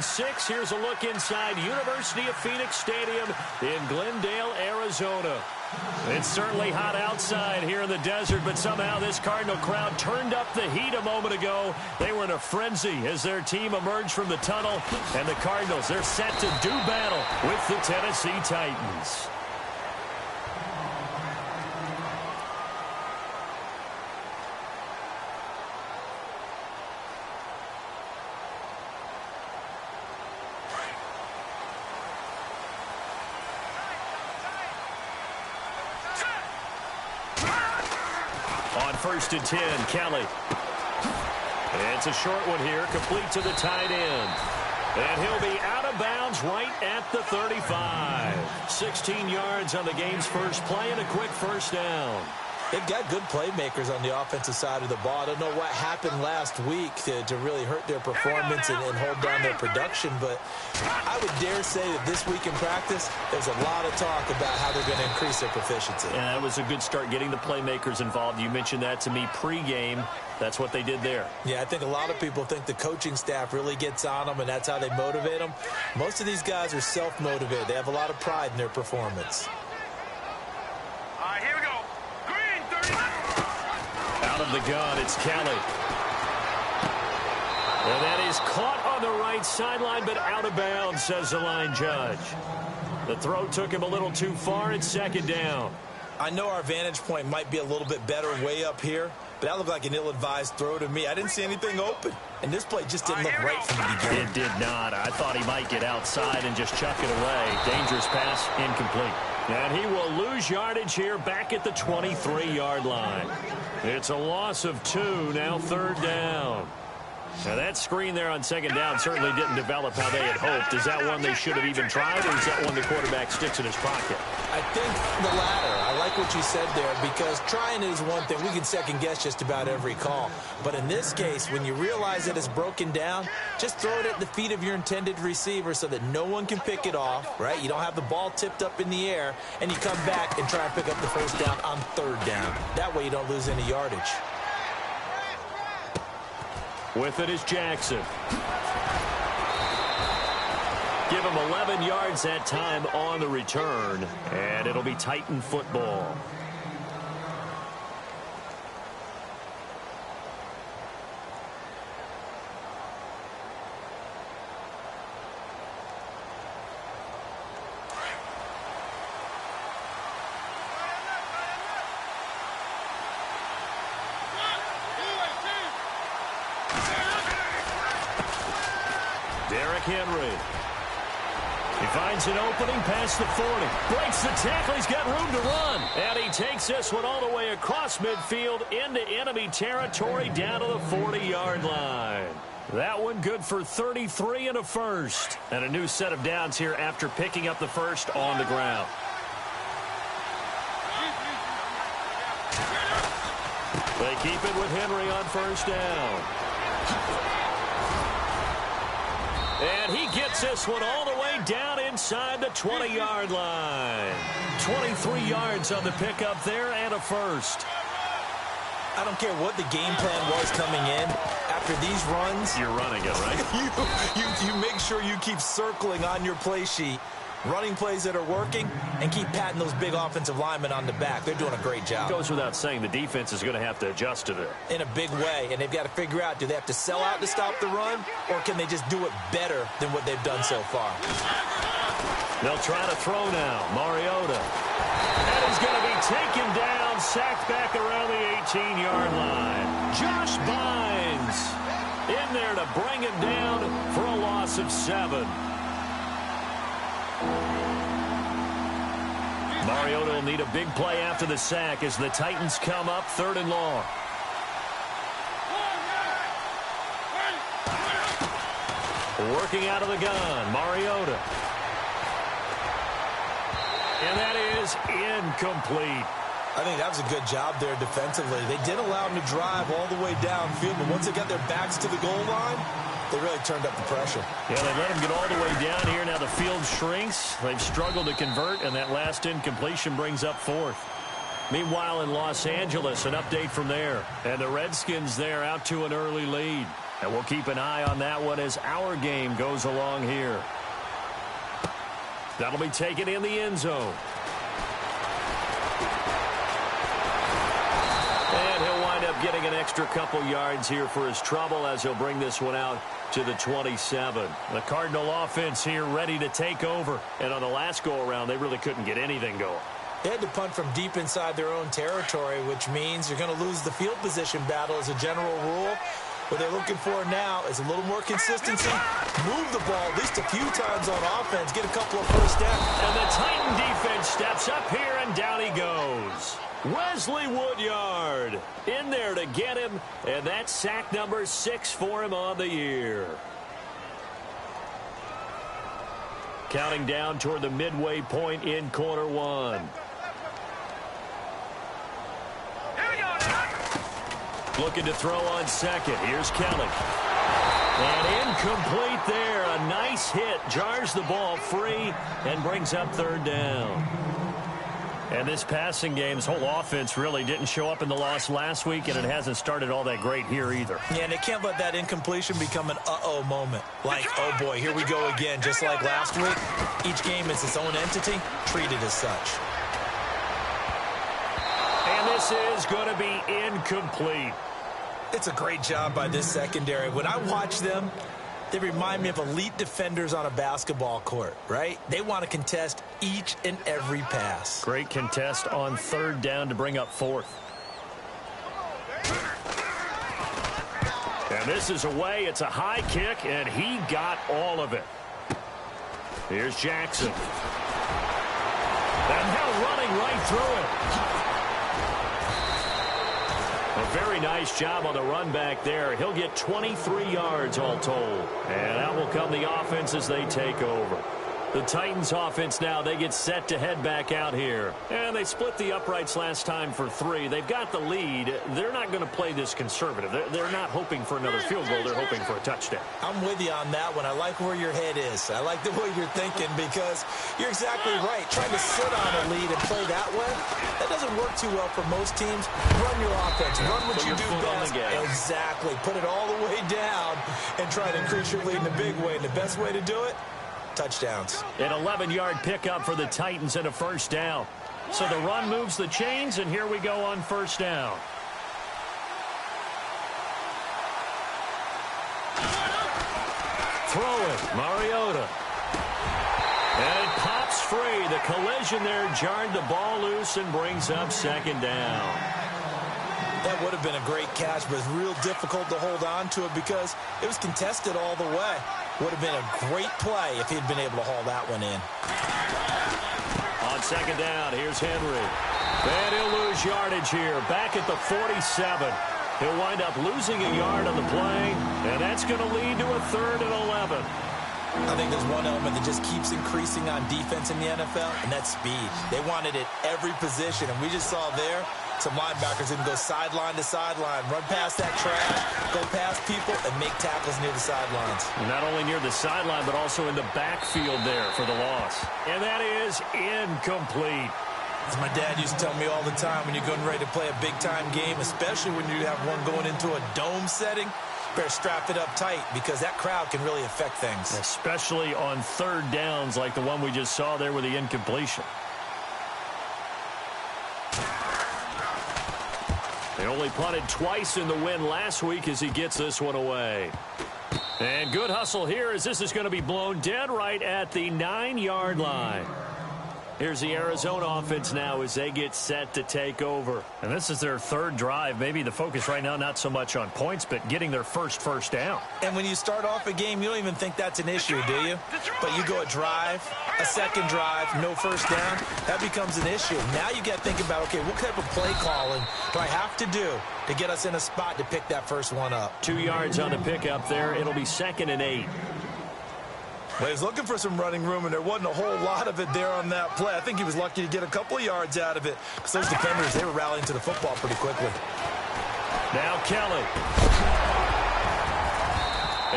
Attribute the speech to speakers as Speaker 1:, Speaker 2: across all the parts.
Speaker 1: 6. Here's a look inside University of Phoenix Stadium in Glendale, Arizona. It's certainly hot outside here in the desert, but somehow this Cardinal crowd turned up the heat a moment ago. They were in a frenzy as their team emerged from the tunnel, and the Cardinals, they're set to do battle with the Tennessee Titans. On 1st and 10, Kelly. It's a short one here, complete to the tight end. And he'll be out of bounds right at the 35. 16 yards on the game's first play and a quick first down.
Speaker 2: They've got good playmakers on the offensive side of the ball. I don't know what happened last week to really hurt their performance and hold down their production, but I would dare say that this week in practice, there's a lot of talk about how they're going to increase their proficiency.
Speaker 1: And that was a good start, getting the playmakers involved. You mentioned that to me pregame. That's what they did there.
Speaker 2: Yeah, I think a lot of people think the coaching staff really gets on them, and that's how they motivate them. Most of these guys are self-motivated. They have a lot of pride in their performance.
Speaker 3: Here we go.
Speaker 1: Out of the gun, it's Kelly. And that is caught on the right sideline, but out of bounds, says the line judge. The throw took him a little too far. It's 2nd down.
Speaker 2: I know our vantage point might be a little bit better way up here, but that looked like an ill-advised throw to me. I didn't see anything open, and this play just didn't look right from the beginning.
Speaker 1: It did not. I thought he might get outside and just chuck it away. Dangerous pass, incomplete. And he will lose yardage here back at the 23-yard line. It's a loss of 2, now 3rd down. Now that screen there on 2nd down certainly didn't develop how they had hoped. Is that one they should have even tried, or is that one the quarterback sticks in his pocket?
Speaker 2: I think the latter. I like what you said there, because trying is one thing. We can second-guess just about every call. But in this case, when you realize that it's broken down, just throw it at the feet of your intended receiver so that no one can pick it off, right? You don't have the ball tipped up in the air, and you come back and try and pick up the first down on 3rd down. That way you don't lose any yardage.
Speaker 1: With it is Jackson. Give him 11 yards that time on the return, and it'll be Titan football. Henry. He finds an opening past the 40. Breaks the tackle. He's got room to run. And he takes this one all the way across midfield into enemy territory down to the 40-yard line. That one good for 33 and a first. And a new set of downs here after picking up the first on the ground. They keep it with Henry on 1st down. And he gets this one all the way down inside the 20-yard line. 23 yards on the pickup there and a first.
Speaker 2: I don't care what the game plan was coming in. After these runs,
Speaker 1: you're running it, right?
Speaker 2: you make sure you keep circling on your play sheet, running plays that are working, and keep patting those big offensive linemen on the back. They're doing a great job.
Speaker 1: Goes without saying, the defense is going to have to adjust to it.
Speaker 2: In a big way, and they've got to figure out, do they have to sell out to stop the run, or can they just do it better than what they've done so far?
Speaker 1: They'll try to throw now. Mariota. And he's going to be taken down, sacked back around the 18-yard line. Josh Bynes in there to bring him down for a loss of 7. Mariota will need a big play after the sack as the Titans come up 3rd and long. Working out of the gun, Mariota. And that is incomplete.
Speaker 2: I think that was a good job there defensively. They did allow them to drive all the way downfield, but once they got their backs to the goal line, they really turned up the pressure.
Speaker 1: Yeah, they let them get all the way down here. Now the field shrinks. They've struggled to convert, and that last incompletion brings up 4th. Meanwhile, in Los Angeles, an update from there. And the Redskins there out to an early lead. And we'll keep an eye on that one as our game goes along here. That'll be taken in the end zone. And he'll wind up getting an extra couple yards here for his trouble as he'll bring this one out to the 27. The Cardinal offense here ready to take over. And on the last go-around, they really couldn't get anything going.
Speaker 2: They had to punt from deep inside their own territory, which means you're going to lose the field position battle as a general rule. What they're looking for now is a little more consistency. Move the ball at least a few times on offense. Get a couple of first downs.
Speaker 1: And the Titan defense steps up here, and down he goes. Wesley Woodyard in there to get him, and that's sack number 6 for him on the year. Counting down toward the midway point in quarter one. Looking to throw on second. Here's Kelly. And incomplete there. A nice hit. Jars the ball free and brings up third down. And this passing game's whole offense really didn't show up in the loss last week, and it hasn't started all that great here either.
Speaker 2: Yeah, and they can't let that incompletion become an uh-oh moment. Like, oh boy, here we go again. Just like last week, each game is its own entity, treated as such.
Speaker 1: And this is going to be incomplete.
Speaker 2: It's a great job by this secondary. When I watch them, they remind me of elite defenders on a basketball court, right? They want to contest each and every pass.
Speaker 1: Great contest on third down to bring up fourth. And this is away. It's a high kick, and he got all of it. Here's Jackson. And now running right through it. A very nice job on the run back there. He'll get 23 yards all told. And out will come the offense as they take over. The Titans offense now, they get set to head back out here. And they split the uprights last time for 3. They've got the lead. They're not going to play this conservative. They're not hoping for another field goal. They're hoping for a touchdown.
Speaker 2: I'm with you on that one. I like where your head is. I like the way you're thinking because you're exactly right. Trying to sit on a lead and play that way, that doesn't work too well for most teams. Run your offense. Run what you do best. Exactly. Put it all the way down and try to increase your lead in a big way. And the best way to do it, touchdowns.
Speaker 1: An 11-yard pickup for the Titans and a first down. So the run moves the chains, and here we go on first down. Throw it, Mariota. And it pops free. The collision there jarred the ball loose and brings up second down.
Speaker 2: That would have been a great catch, but it's real difficult to hold on to it because it was contested all the way. Would have been a great play if he'd been able to haul that one in.
Speaker 1: On second down, here's Henry. And he'll lose yardage here. Back at the 47. He'll wind up losing a yard on the play, and that's going to lead to a 3rd and 11.
Speaker 2: I think there's one element that just keeps increasing on defense in the NFL, and that's speed. They want it at every position, and we just saw there some linebackers didn't go sideline to sideline, run past that trash, go past people, and make tackles near the sidelines.
Speaker 1: Not only near the sideline, but also in the backfield there for the loss. And that is incomplete.
Speaker 2: As my dad used to tell me all the time, when you're getting ready to play a big-time game, especially when you have one going into a dome setting, better strap it up tight because that crowd can really affect things.
Speaker 1: Especially on third downs like the one we just saw there with the incompletion. They only punted twice in the win last week as he gets this one away. And good hustle here as this is going to be blown dead right at the 9-yard line. Here's the Arizona offense now as they get set to take over. And this is their 3rd drive. Maybe the focus right now not so much on points, but getting their first down.
Speaker 2: And when you start off a game, you don't even think that's an issue, do you? But you go a drive, a second drive, no first down, that becomes an issue. Now you got to think about, okay, what type of play calling do I have to do to get us in a spot to pick that first one up?
Speaker 1: 2 yards on the pickup there. It'll be 2nd and 8.
Speaker 2: Well, he was looking for some running room, and there wasn't a whole lot of it there on that play. I think he was lucky to get a couple of yards out of it because those defenders, they were rallying to the football pretty quickly.
Speaker 1: Now Kelly.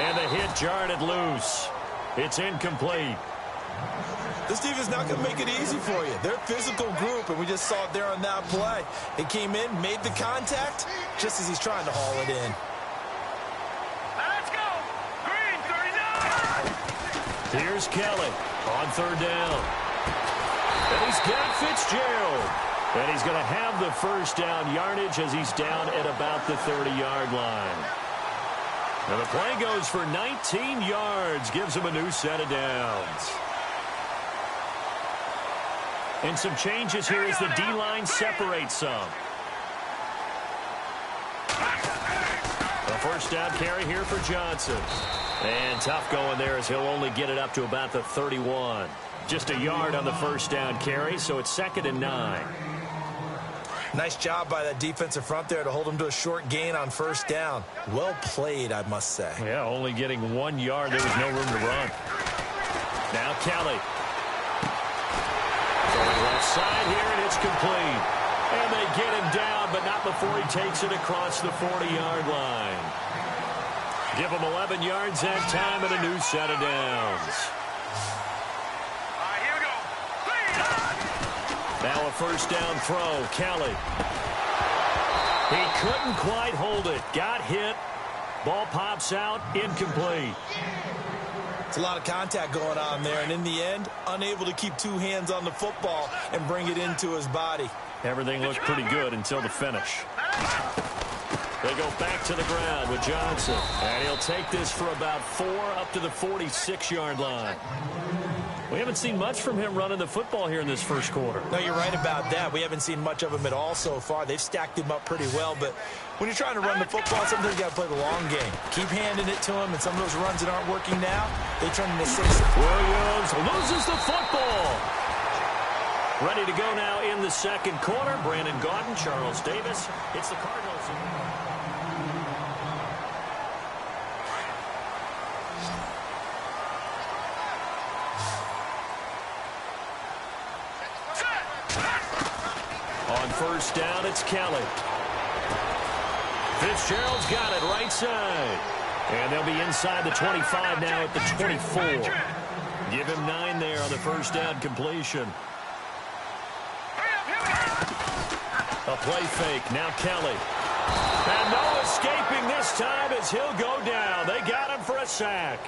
Speaker 1: And the hit jarred it loose. It's incomplete.
Speaker 2: This defense is not going to make it easy for you. They're a physical group, and we just saw it there on that play. He came in, made the contact, just as he's trying to haul it in.
Speaker 1: Here's Kelly on third down. And he's got Fitzgerald. And he's going to have the first down yardage as he's down at about the 30-yard line. And the play goes for 19 yards. Gives him a new set of downs. And some changes here as the D-line separates some. A first down carry here for Johnson. And tough going there as he'll only get it up to about the 31. Just a yard on the first down carry, so it's 2nd and 9.
Speaker 2: Nice job by that defensive front there to hold him to a short gain on first down. Well played, I must say.
Speaker 1: Yeah, only getting 1 yard. There was no room to run. Now Kelly. Going left side here, and it's complete. And they get him down, but not before he takes it across the 40-yard line. Give him 11 yards that time and a new set of downs.
Speaker 3: Here we go.
Speaker 1: Now a first down throw. Kelly. He couldn't quite hold it. Got hit. Ball pops out. Incomplete.
Speaker 2: It's a lot of contact going on there, and in the end, unable to keep two hands on the football and bring it into his body.
Speaker 1: Everything looked pretty good until the finish. They go back to the ground with Johnson. And he'll take this for about 4 up to the 46-yard line. We haven't seen much from him running the football here in this first quarter.
Speaker 2: No, you're right about that. We haven't seen much of him at all so far. They've stacked him up pretty well, but when you're trying to run the football, sometimes you got to play the long game. Keep handing it to him, and some of those runs that aren't working now, they turn into 6.
Speaker 1: Williams loses the football. Ready to go now in the second quarter. Brandon Gaudin, Charles Davis. It's the Cardinals. On first down, it's Kelly. Fitzgerald's got it right side. And they'll be inside the 25 now at the 24. Give him 9 there on the first down completion. A play fake. Now Kelly. And no escaping this time as he'll go down. They got him for a sack.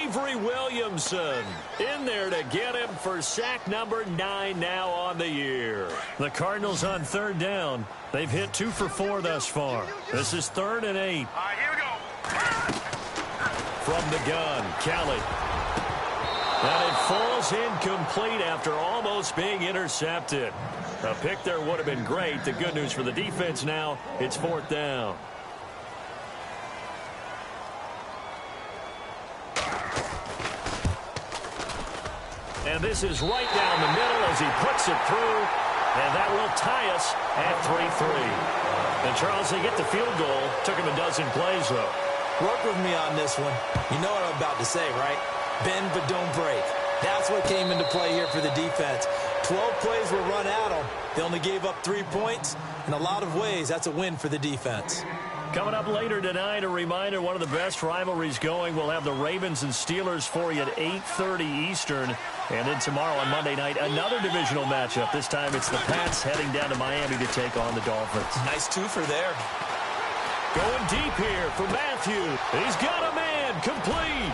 Speaker 1: Avery Williamson in there to get him for sack number 9 now on the year. The Cardinals on third down. They've hit 2 for 4 thus far. This is 3rd and 8.
Speaker 3: Here we go.
Speaker 1: From the gun, Kelly. And it falls incomplete after almost being intercepted. A pick there would have been great. The good news for the defense now, it's 4th down. And this is right down the middle as he puts it through. And that will tie us at 3-3. And Charles, they get the field goal. Took him a dozen plays, though.
Speaker 2: Work with me on this one. You know what I'm about to say, right? Bend but don't break. That's what came into play here for the defense. 12 plays were run at them. They only gave up 3 points. In a lot of ways, that's a win for the defense.
Speaker 1: Coming up later tonight, a reminder, one of the best rivalries going. We'll have the Ravens and Steelers for you at 8:30 Eastern. And then tomorrow on Monday night, another divisional matchup. This time it's the Pats heading down to Miami to take on the Dolphins.
Speaker 2: Nice twofer there.
Speaker 1: Going deep here for Matthew. He's got a man, complete.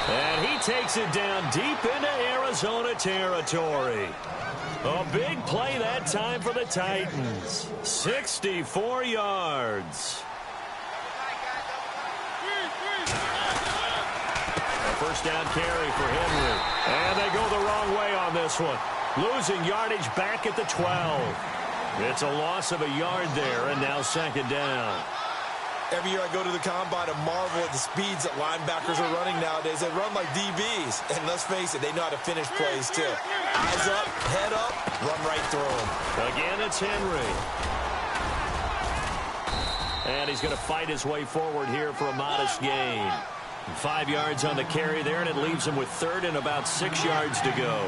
Speaker 1: And he takes it down deep into Arizona territory. A big play that time for the Titans. 64 yards. A first down carry for Henry. And they go the wrong way on this one. Losing yardage back at the 12. It's a loss of a yard there, and now 2nd down.
Speaker 2: Every year I go to the combine and marvel at the speeds that linebackers are running nowadays. They run like DBs. And let's face it, they know how to finish plays too. Eyes up, head up, run right through them.
Speaker 1: Again, it's Henry. And he's going to fight his way forward here for a modest gain. 5 yards on the carry there, and it leaves him with 3rd and about 6 yards to go.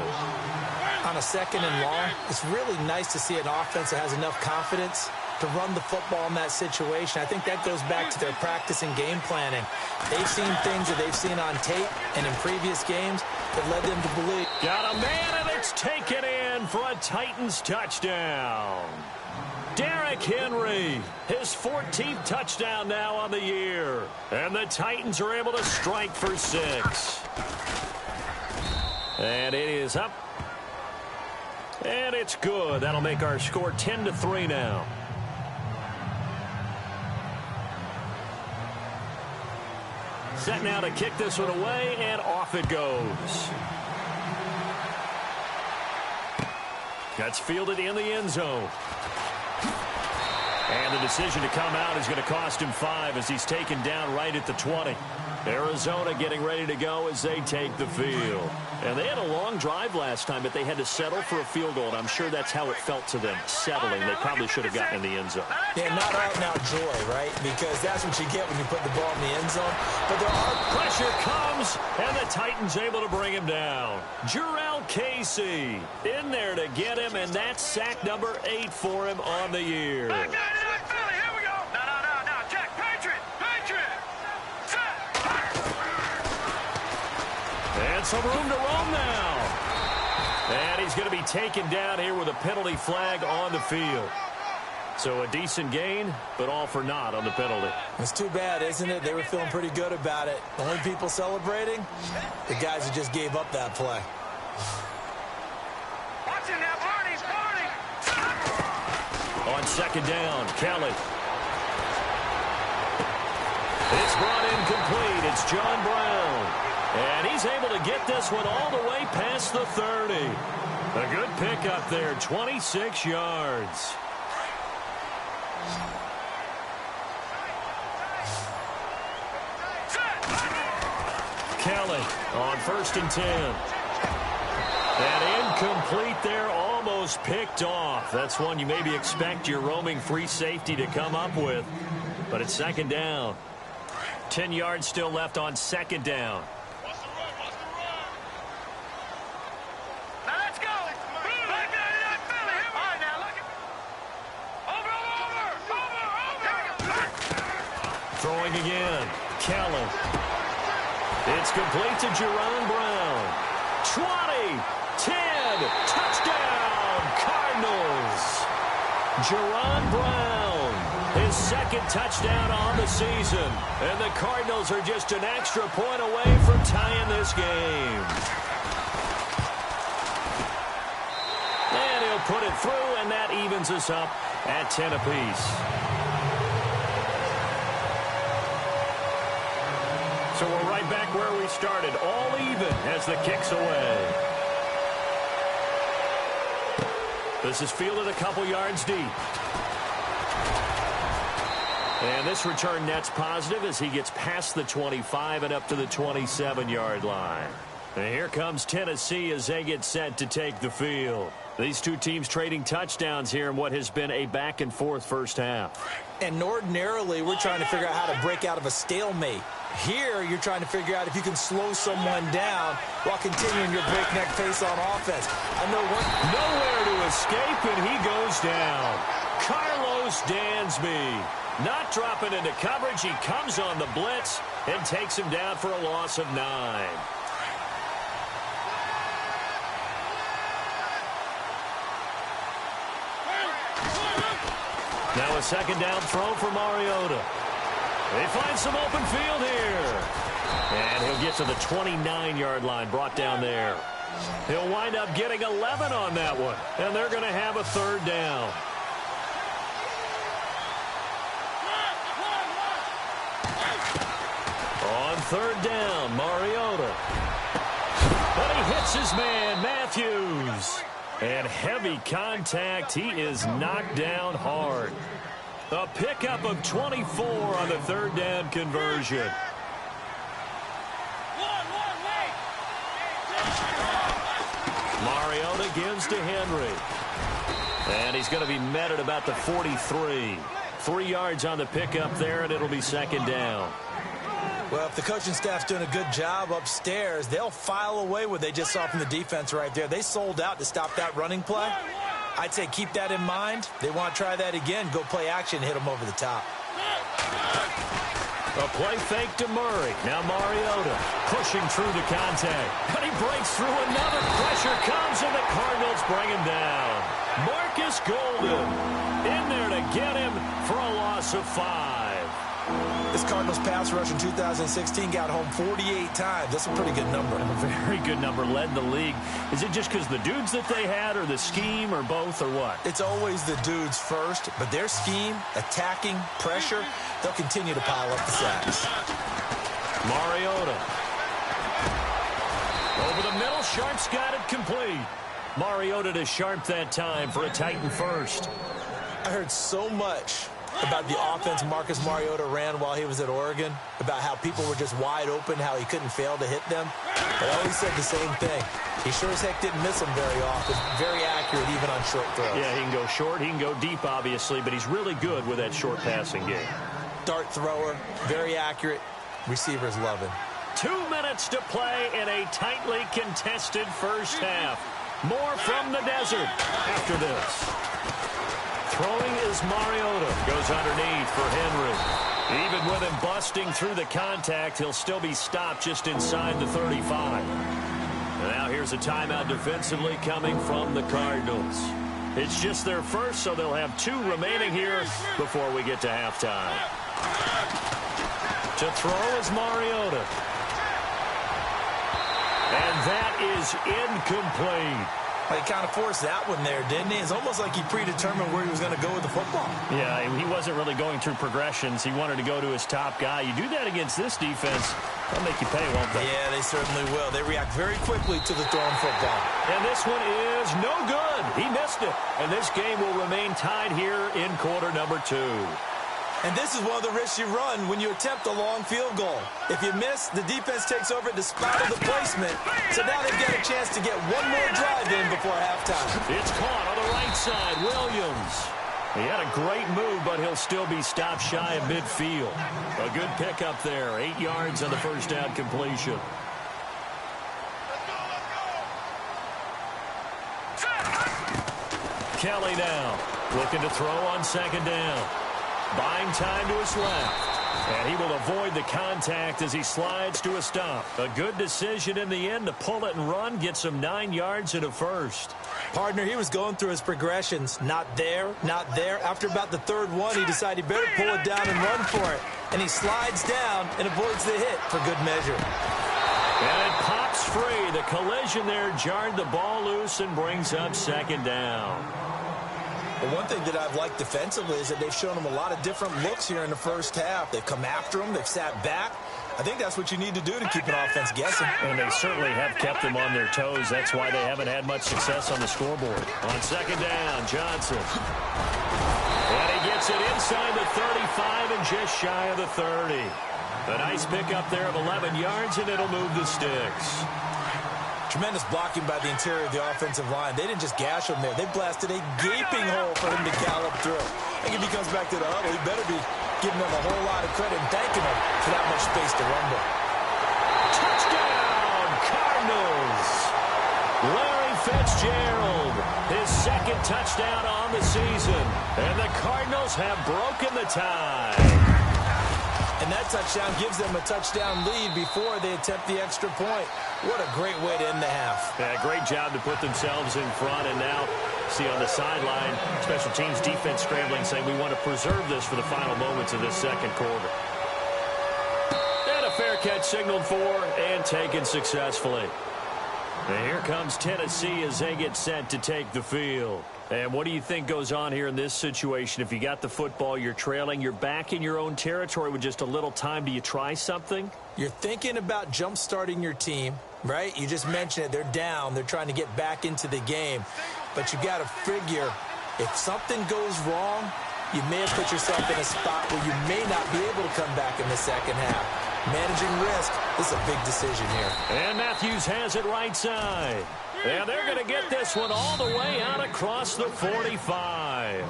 Speaker 2: On a 2nd and long, it's really nice to see an offense that has enough confidence to run the football in that situation. I think that goes back to their practice and game planning. They've seen things that they've seen on tape and in previous games that led them to believe.
Speaker 1: Got a man, and it's taken in for a Titans touchdown. Derrick Henry, his 14th touchdown now on the year. And the Titans are able to strike for 6. And it is up. And it's good. That'll make our score 10-3 now. Set now to kick this one away, and off it goes. That's fielded in the end zone. And the decision to come out is going to cost him 5 as he's taken down right at the 20. Arizona getting ready to go as they take the field. And they had a long drive last time, but they had to settle for a field goal, and I'm sure that's how it felt to them, settling. They probably should have gotten in the end zone.
Speaker 2: Yeah, not out and out joy, right? Because that's what you get when you put the ball in the end zone. But there are...
Speaker 1: Pressure comes, and the Titans able to bring him down. Jarrell Casey in there to get him, and that's sack number 8 for him on the year. And some room to roam now. And he's going to be taken down here with a penalty flag on the field. So a decent gain, but all for naught on the penalty.
Speaker 2: It's too bad, isn't it? They were feeling pretty good about it. The only people celebrating, the guys who just gave up that play.
Speaker 3: Watching that party.
Speaker 1: On second down, Kelly. It's brought in complete. It's John Brown. And he's able to get this one all the way past the 30. A good pickup there, 26 yards. Kelly on 1st and 10. And incomplete there, almost picked off. That's one you maybe expect your roaming free safety to come up with. But it's second down. 10 yards still left on second down. Throwing again, Kelly. It's complete to Jerron Brown. 20, 10, touchdown, Cardinals. Jerron Brown, his 2nd touchdown on the season. And the Cardinals are just an extra point away from tying this game. And he'll put it through, and that evens us up at 10 apiece. So we're right back where we started, all even as the kick's away. This is fielded a couple yards deep. And this return net's positive as he gets past the 25 and up to the 27-yard line. And here comes Tennessee as they get set to take the field. These two teams trading touchdowns here in what has been a back-and-forth first half.
Speaker 2: And ordinarily, we're trying to figure out how to break out of a stalemate. Here, you're trying to figure out if you can slow someone down while continuing your breakneck pace on offense. I know
Speaker 1: nowhere to escape, and he goes down. Carlos Dansby not dropping into coverage. He comes on the blitz and takes him down for a loss of 9. Now a second down throw for Mariota. They find some open field here. And he'll get to the 29-yard line, brought down there. He'll wind up getting 11 on that one. And they're going to have a 3rd down. On 3rd down, Mariota. But he hits his man, Matthews. And heavy contact. He is knocked down hard. A pickup of 24 on the 3rd down conversion. Mariota gives to Henry. And he's going to be met at about the 43. 3 yards on the pickup there, and it'll be 2nd down.
Speaker 2: Well, if the coaching staff's doing a good job upstairs, they'll file away what they just saw from the defense right there. They sold out to stop that running play. I'd say keep that in mind. They want to try that again. Go play action, hit them over the top.
Speaker 1: A play fake to Murray. Now Mariota pushing through the contact. And he breaks through another. Pressure comes, and the Cardinals bring him down. Marcus Golden in there to get him for a loss of 5.
Speaker 2: This Cardinals pass rush in 2016 got home 48 times. That's a pretty good number.
Speaker 1: A very good number, led the league. Is it just because the dudes that they had, or the scheme, or both, or what?
Speaker 2: It's always the dudes first, but their scheme, attacking, pressure, they'll continue to pile up the sacks.
Speaker 1: Mariota. Over the middle, Sharp's got it complete. Mariota to Sharp that time for a Titan first.
Speaker 2: I heard so much about the offense Marcus Mariota ran while he was at Oregon, about how people were just wide open, how he couldn't fail to hit them. But I always said the same thing. He sure as heck didn't miss them very often. Very accurate even on short throws.
Speaker 1: Yeah, he can go short, he can go deep, obviously, but he's really good with that short passing game.
Speaker 2: Dart thrower, very accurate. Receivers love him.
Speaker 1: 2 minutes to play in a tightly contested first half. More from the desert after this. Throwing is Mariota. Goes underneath for Henry. Even with him busting through the contact, he'll still be stopped just inside the 35. Now here's a timeout defensively coming from the Cardinals. It's just their first, so they'll have 2 remaining here before we get to halftime. To throw is Mariota. And that is incomplete.
Speaker 2: He kind of forced that one there, didn't he? It's almost like he predetermined where he was going to go with the football.
Speaker 1: Yeah, he wasn't really going through progressions. He wanted to go to his top guy. You do that against this defense, they'll make you pay, won't they?
Speaker 2: Yeah, they certainly will. They react very quickly to the thrown football.
Speaker 1: And this one is no good. He missed it. And this game will remain tied here in quarter number 2.
Speaker 2: And this is one of the risks you run when you attempt a long field goal. If you miss, the defense takes over despite of the placement. So now they've got a chance to get one more drive in before halftime.
Speaker 1: It's caught on the right side. Williams. He had a great move, but he'll still be stopped shy of midfield. A good pickup there. 8 yards on the first down completion. Kelly now looking to throw on second down. Buying time to his left. And he will avoid the contact as he slides to a stop. A good decision in the end to pull it and run. Gets him 9 yards and a first.
Speaker 2: Partner, he was going through his progressions. Not there, not there. After about the third one, he decided he better pull it down and run for it. And he slides down and avoids the hit for good measure.
Speaker 1: And it pops free. The collision there jarred the ball loose and brings up second down.
Speaker 2: Well, one thing that I've liked defensively is that they've shown him a lot of different looks here in the first half. They've come after him. They've sat back. I think that's what you need to do to keep an offense guessing.
Speaker 1: And they certainly have kept them on their toes. That's why they haven't had much success on the scoreboard. On second down, Johnson. And he gets it inside the 35 and just shy of the 30. A nice pickup there of 11 yards, and it'll move the sticks.
Speaker 2: Tremendous blocking by the interior of the offensive line. They didn't just gash him there. They blasted a gaping hole for him to gallop through. I think if he comes back to the huddle, he better be giving them a whole lot of credit and thanking them for that much space to rumble.
Speaker 1: Touchdown, Cardinals! Larry Fitzgerald, his second touchdown on the season. And the Cardinals have broken the tie.
Speaker 2: And that touchdown gives them a touchdown lead before they attempt the extra point. What a great way to end the half.
Speaker 1: Yeah, great job to put themselves in front. And now, see on the sideline, special teams defense scrambling, saying we want to preserve this for the final moments of this second quarter. And a fair catch signaled for and taken successfully. And here comes Tennessee as they get set to take the field. And what do you think goes on here in this situation? If you got the football, you're trailing, you're back in your own territory with just a little time. Do you try something?
Speaker 2: You're thinking about jump-starting your team, right? You just mentioned it. They're down. They're trying to get back into the game. But you got to figure, if something goes wrong, you may have put yourself in a spot where you may not be able to come back in the second half. Managing risk, this is a big decision here.
Speaker 1: And Matthews has it right side. And they're going to get this one all the way out across the 45.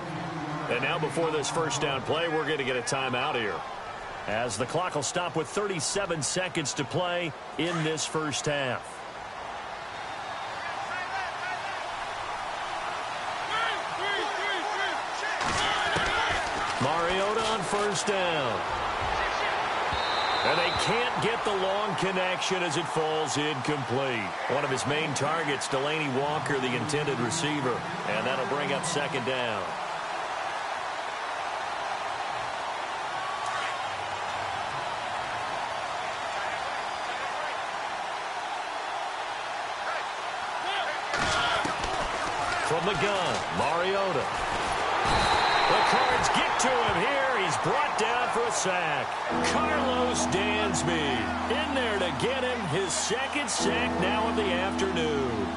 Speaker 1: And now before this first down play, we're going to get a timeout here, as the clock will stop with 37 seconds to play in this first half. Mariota on first down. And they can't get the long connection as it falls incomplete. One of his main targets, Delaney Walker, the intended receiver. And that'll bring up second down. From the gun, Mariota. The Cards get to him here. He's brought down for a sack. Carlos Dansby in there to get him his second sack now of the afternoon.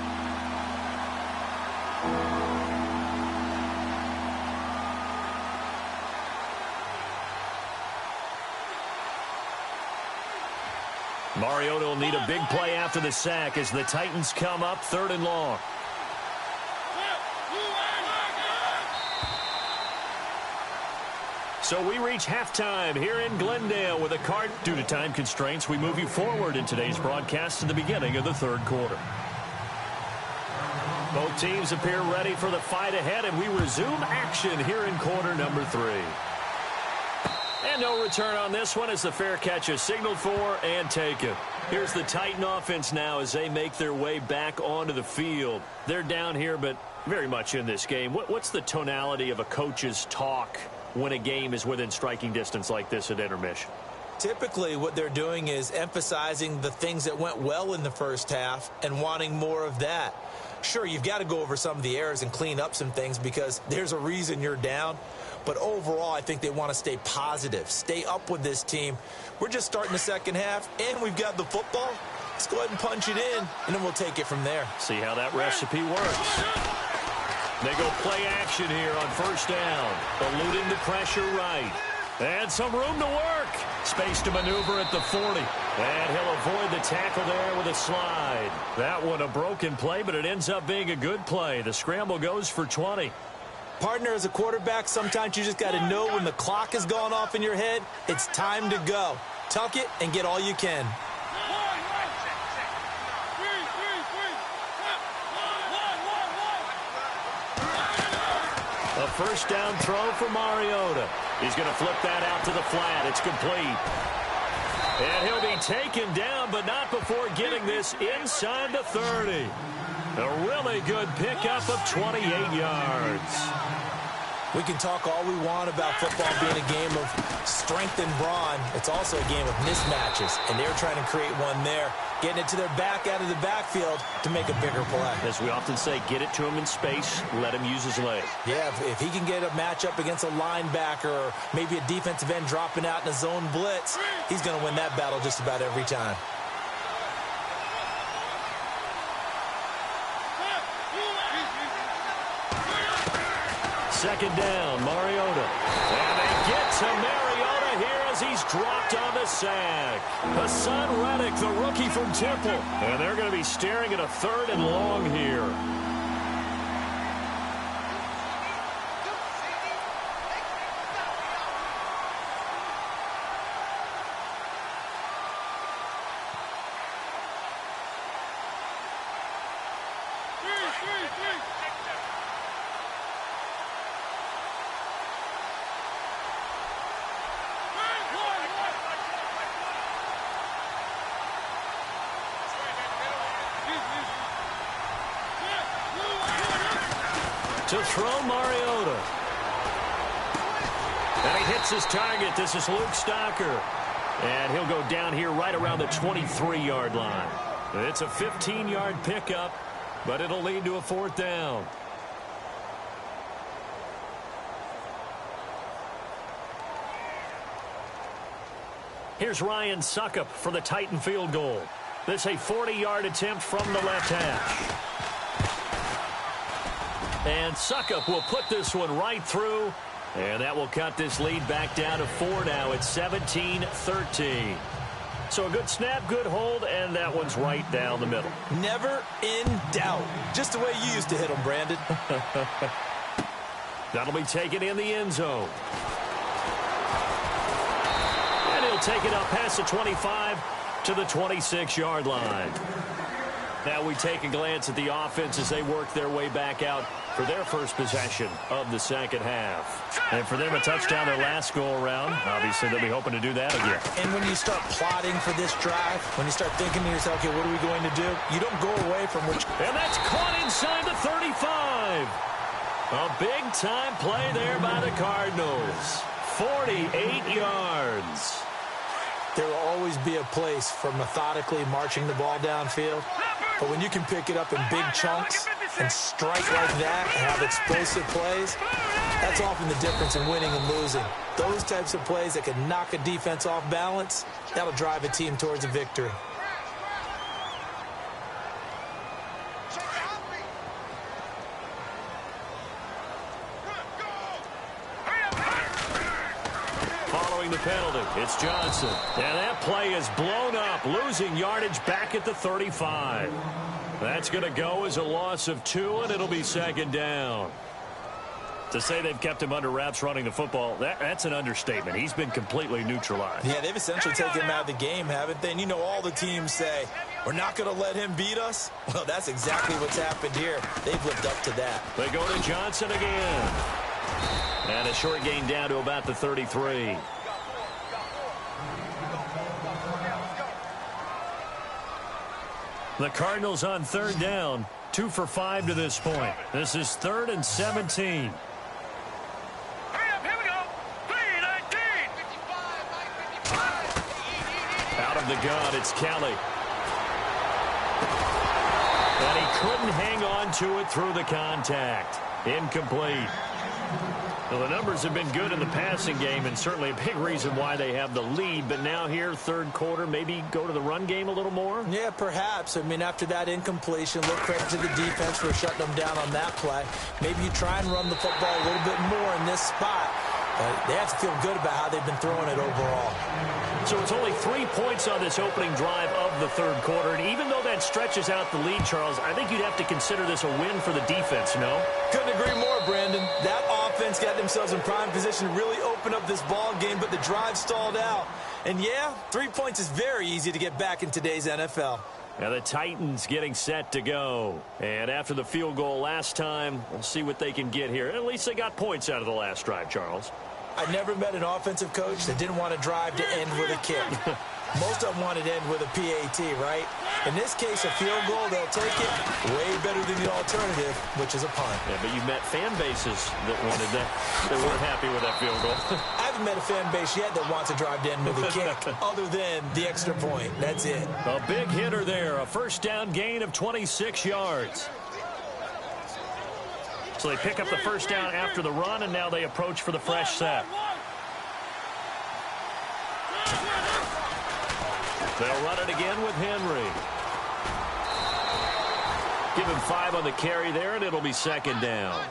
Speaker 1: Mariota will need a big play after the sack as the Titans come up 3rd and long. So we reach halftime here in Glendale with a card. Due to time constraints, we move you forward in today's broadcast to the beginning of the 3rd quarter. Both teams appear ready for the fight ahead, and we resume action here in quarter number 3. And no return on this one as the fair catch is signaled for and taken. Here's the Titan offense now as they make their way back onto the field. They're down here, but very much in this game. What's the tonality of a coach's talk when a game is within striking distance like this at intermission?
Speaker 2: Typically, what they're doing is emphasizing the things that went well in the first half and wanting more of that. Sure, you've got to go over some of the errors and clean up some things because there's a reason you're down. But overall, I think they want to stay positive, stay up with this team. We're just starting the second half, and we've got the football. Let's go ahead and punch it in, and then we'll take it from there.
Speaker 1: See how that recipe works. They go play action here on 1st down. Eluding the pressure right. And some room to work. Space to maneuver at the 40. And he'll avoid the tackle there with a slide. That one a broken play, but it ends up being a good play. The scramble goes for 20.
Speaker 2: Partner, as a quarterback, sometimes you just got to know when the clock has gone off in your head, it's time to go. Tuck it and get all you can.
Speaker 1: A 1st down throw for Mariota. He's going to flip that out to the flat. It's complete. And he'll be taken down, but not before getting this inside the 30. A really good pickup of 28 yards.
Speaker 2: We can talk all we want about football being a game of strength and brawn. It's also a game of mismatches, and they're trying to create one there, getting it to their back out of the backfield to make a bigger play.
Speaker 1: As we often say, get it to him in space, let him use his leg.
Speaker 2: Yeah, if he can get a matchup against a linebacker or maybe a defensive end dropping out in a zone blitz, he's going to win that battle just about every time.
Speaker 1: Second down, Mariota. And they get to Mariota here as he's dropped on the sack. Hassan Reddick, the rookie from Temple. And they're going to be staring at a 3rd and long here. To throw Mariota. And he hits his target. This is Luke Stocker. And he'll go down here right around the 23-yard line. It's a 15-yard pickup, but it'll lead to a 4th down. Here's Ryan Suckup for the Titan field goal. This a 40-yard attempt from the left hash. And Suckup will put this one right through. And that will cut this lead back down to 4 now. It's 17-13. So a good snap, good hold, and that one's right down the middle.
Speaker 2: Never in doubt. Just the way you used to hit them, Brandon.
Speaker 1: That'll be taken in the end zone. And he'll take it up past the 25 to the 26-yard line. Now we take a glance at the offense as they work their way back out for their first possession of the second half. And for them, a touchdown their last go-around. Obviously, they'll be hoping to do that again.
Speaker 2: And when you start plotting for this drive, when you start thinking to yourself, okay, what are we going to do? You don't go away from which...
Speaker 1: And that's caught inside the 35. A big-time play there by the Cardinals. 48 yards.
Speaker 2: There will always be a place for methodically marching the ball downfield. But when you can pick it up in big chunks and strike like that and have explosive plays, that's often the difference in winning and losing. Those types of plays that can knock a defense off balance, that'll drive a team towards a victory.
Speaker 1: Following the penalty, it's Johnson. And that play is blown up, losing yardage back at the 35. That's going to go as a loss of 2, and it'll be second down. To say they've kept him under wraps running the football, that's an understatement. He's been completely neutralized.
Speaker 2: Yeah, they've essentially taken him out of the game, haven't they? And you know all the teams say, we're not going to let him beat us. Well, that's exactly what's happened here. They've lived up to that.
Speaker 1: They go to Johnson again. And a short gain down to about the 33. The Cardinals on third down, 2 for 5 to this point. This is 3rd and 17. Out of the gun, it's Kelly. And he couldn't hang on to it through the contact. Incomplete. Well, the numbers have been good in the passing game, and certainly a big reason why they have the lead. But now here, third quarter, maybe go to the run game a little more?
Speaker 2: Yeah, perhaps. I mean, after that incompletion, look credit to the defense for shutting them down on that play. Maybe you try and run the football a little bit more in this spot. But they have to feel good about how they've been throwing it overall.
Speaker 1: So it's only 3 points on this opening drive of the third quarter. And even though that stretches out the lead, Charles, I think you'd have to consider this a win for the defense, no?
Speaker 2: Couldn't agree more, Brandon. That offense got themselves in prime position to really open up this ball game, but the drive stalled out. And yeah, 3 points is very easy to get back in today's NFL.
Speaker 1: Now the Titans getting set to go. And after the field goal last time, we'll see what they can get here. At least they got points out of the last drive, Charles.
Speaker 2: I never met an offensive coach that didn't want to drive to end with a kick. Most of them wanted to end with a PAT, right? In this case, a field goal, they'll take it way better than the alternative, which is a punt.
Speaker 1: Yeah, but you've met fan bases that wanted that. They weren't happy with that field goal.
Speaker 2: I haven't met a fan base yet that wants to drive to end with a kick, other than the extra point. That's it.
Speaker 1: A big hitter there, a first down gain of 26 yards. So they pick up the first down after the run, and now they approach for the fresh set. They'll run it again with Henry. Give him 5 on the carry there, and it'll be second down.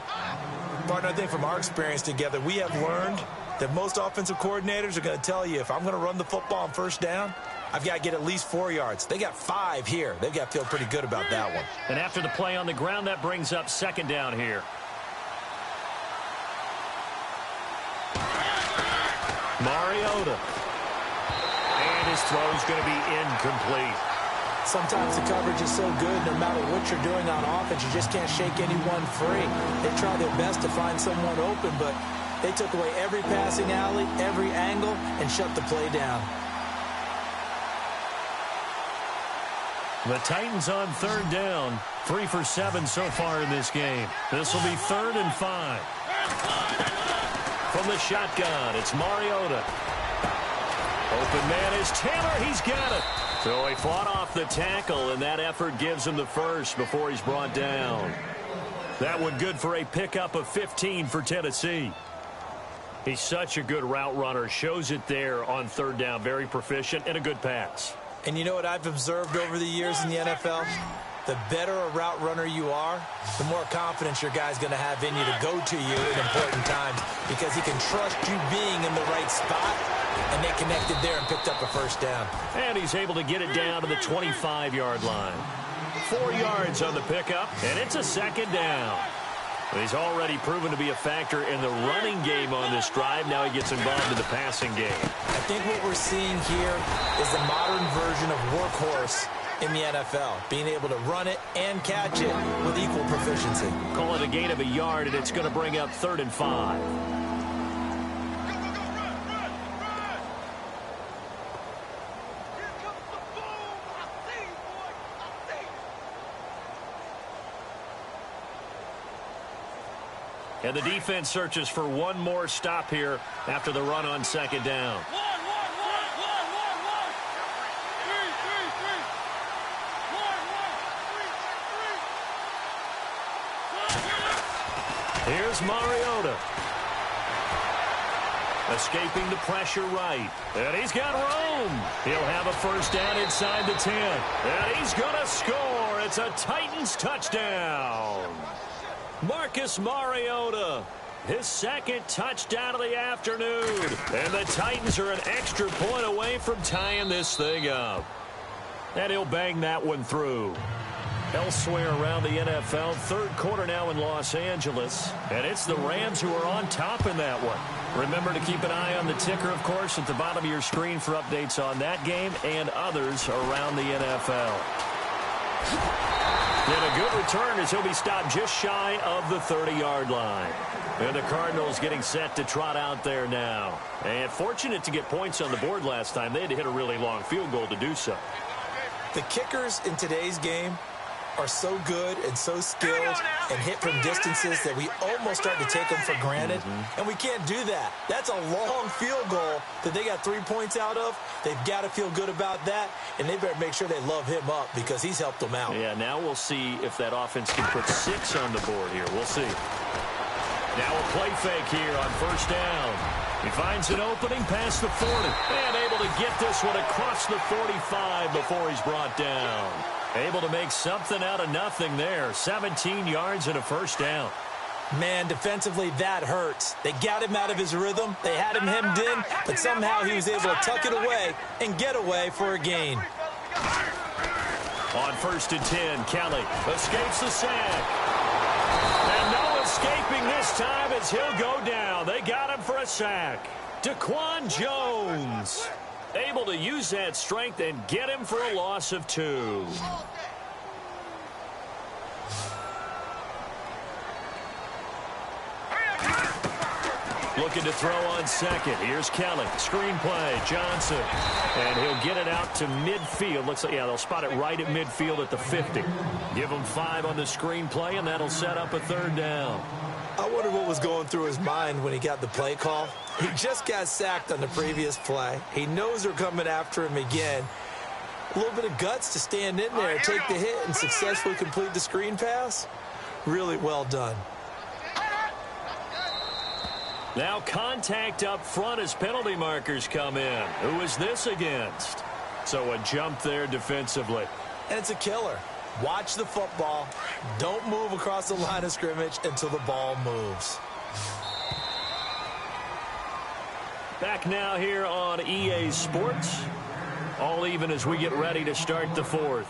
Speaker 2: Partner, I think from our experience together, we have learned that most offensive coordinators are going to tell you, if I'm going to run the football on first down, I've got to get at least 4 yards. They got 5 here. They've got to feel pretty good about that one.
Speaker 1: And after the play on the ground, that brings up second down here. Mariota. And his throw's going to be incomplete.
Speaker 2: Sometimes the coverage is so good, no matter what you're doing on offense, you just can't shake anyone free. They try their best to find someone open, but they took away every passing alley, every angle, and shut the play down.
Speaker 1: The Titans on third down. 3 for 7 so far in this game. This will be 3rd and 5. From the shotgun, it's Mariota. Open man is Taylor. He's got it. So he fought off the tackle, and that effort gives him the first before he's brought down. That one good for a pickup of 15 for Tennessee. He's such a good route runner. Shows it there on third down. Very proficient and a good pass.
Speaker 2: And you know what I've observed over the years in the NFL? The better a route runner you are, the more confidence your guy's going to have in you to go to you in important times, because he can trust you being in the right spot, and they connected there and picked up a first down.
Speaker 1: And he's able to get it down to the 25-yard line. 4 yards on the pickup, and it's a second down. He's already proven to be a factor in the running game on this drive. Now he gets involved in the passing game.
Speaker 2: I think what we're seeing here is the modern version of workhorse in the NFL, being able to run it and catch it with equal proficiency.
Speaker 1: Call it a gain of a yard, and it's going to bring up 3rd and 5. And the defense searches for one more stop here after the run on 2nd down. Here's Mariota. Escaping the pressure right. And he's got room. He'll have a first down inside the 10. And he's going to score. It's a Titans touchdown. Marcus Mariota, his 2nd touchdown of the afternoon. And the Titans are an extra point away from tying this thing up. And he'll bang that one through. Elsewhere around the NFL, 3rd quarter now in Los Angeles. And it's the Rams who are on top in that one. Remember to keep an eye on the ticker, of course, at the bottom of your screen for updates on that game and others around the NFL. And a good return as he'll be stopped just shy of the 30-yard line. And the Cardinals getting set to trot out there now. And fortunate to get points on the board last time. They had to hit a really long field goal to do so.
Speaker 2: The kickers in today's game are so good and so skilled and hit from distances that we almost start to take them for granted. And we can't do that. That's a long field goal that they got 3 points out of. They've got to feel good about that, and they better make sure they love him up because he's helped them out.
Speaker 1: Yeah, now we'll see if that offense can put 6 on the board here. We'll see. Now a play fake here on 1st down. He finds an opening past the 40 and able to get this one across the 45 before he's brought down. Able to make something out of nothing there. 17 yards and a first down.
Speaker 2: Man, defensively, that hurts. They got him out of his rhythm. They had him hemmed in, but somehow he was able to tuck it away and get away for a gain.
Speaker 1: On 1st and 10, Kelly escapes the sack. And no escaping this time as he'll go down. They got him for a sack. Daquan Jones able to use that strength and get him for a loss of 2. Looking to throw on 2nd. Here's Kelly. Screen play. Johnson. And he'll get it out to midfield. Looks like, yeah, they'll spot it right at midfield at the 50. Give him 5 on the screen play, and that'll set up a 3rd down.
Speaker 2: I wonder what was going through his mind when he got the play call. He just got sacked on the previous play. He knows they're coming after him again. A little bit of guts to stand in there, take the hit, and successfully complete the screen pass. Really well done.
Speaker 1: Now contact up front as penalty markers come in. Who is this against? So a jump there defensively.
Speaker 2: And it's a killer. Watch the football. Don't move across the line of scrimmage until the ball moves.
Speaker 1: Back now here on EA Sports. All even as we get ready to start the 4th.